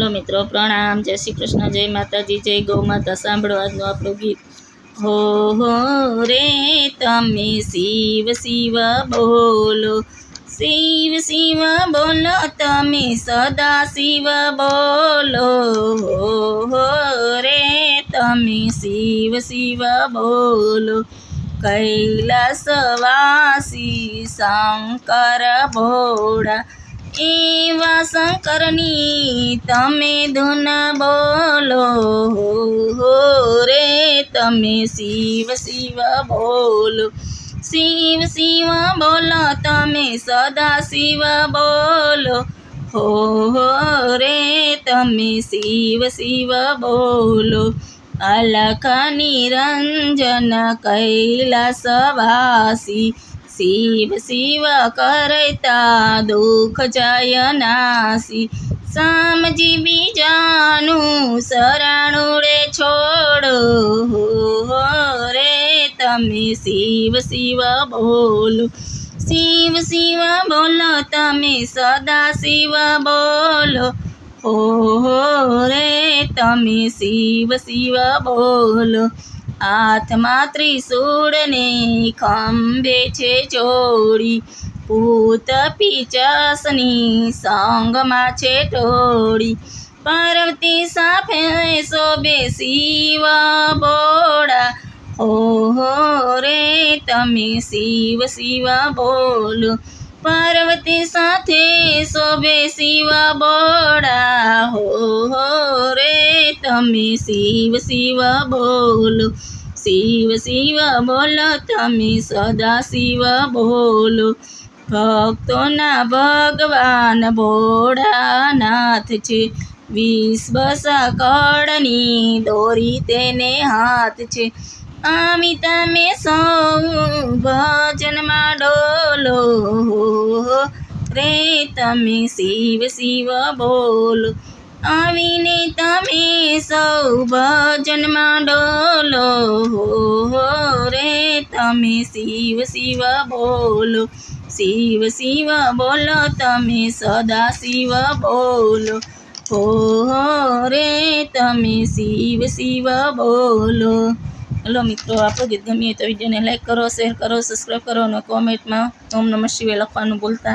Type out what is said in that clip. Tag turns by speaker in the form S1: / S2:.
S1: Hello મિત્રો, પ્રણામ, જય શ્રી કૃષ્ણ, જય માતાજી, જય ગૌ માતા. સાંભળો આજનું આપણું ગીત. હો રે તમે શિવ શિવ બોલો, શિવ શિવ બોલો તમે, સદા શિવ બોલો. હો રે તમે શિવ શિવ બોલો, કૈલાસવાસી શંકર ભોળા, એવા શંકરની તમે ધૂન બોલો. હો રે તમે શિવ શિવ બોલો, શિવ શિવ બોલો તમે, સદા શિવ બોલો. હો રે તમે શિવ શિવ બોલો, અલખ નિરંજન કૈલાસવાસી, શિવ શિવ કરતા દુઃખ જાય નાસી. સામજી બીજાનું શરણું રે છોડો, હો રે તમે શિવ શિવ બોલો, શિવ શિવ બોલો તમે, સદા શિવ બોલો. હો રે તમે શિવ શિવ બોલો, હાથમાં ત્રિશૂળ ને ખંભે છે ચોળી, ભૂત પિચાસની સંગમાં છે ટોળી. પાર્વતી સાથે શોભે શિવ બોળા, હો રે તમે શિવ શિવ બોલો, પાર્વતી સાથે શોભે શિવ બોળા. હો રે તમે શિવ શિવ બોલો, શિવ શિવ બોલો તમે, સદા શિવ બોલો. ભક્તોના ભગવાન ભોળાનાથ છે, 20 સાકળની દોરી તેને હાથ છે. આવી તમે સૌ ભજનમાં ડોલો, હો રે તમે શિવ શિવ બોલો, આવીને તમે સૌ ભજનમાં ડોલો. હો રે તમે શિવ શિવ બોલો, શિવ શિવ બોલો તમે, સદા શિવ બોલો. હો રે તમે શિવ શિવ બોલો. હલો મિત્રો, આપણું ગીત ગમ્યું તો વિડીયોને લાઈક કરો, શેર કરો, સબસ્ક્રાઈબ કરો અને કોમેન્ટમાં ઓમ નમઃ શિવાય લખવાનું ભૂલતા નહીં.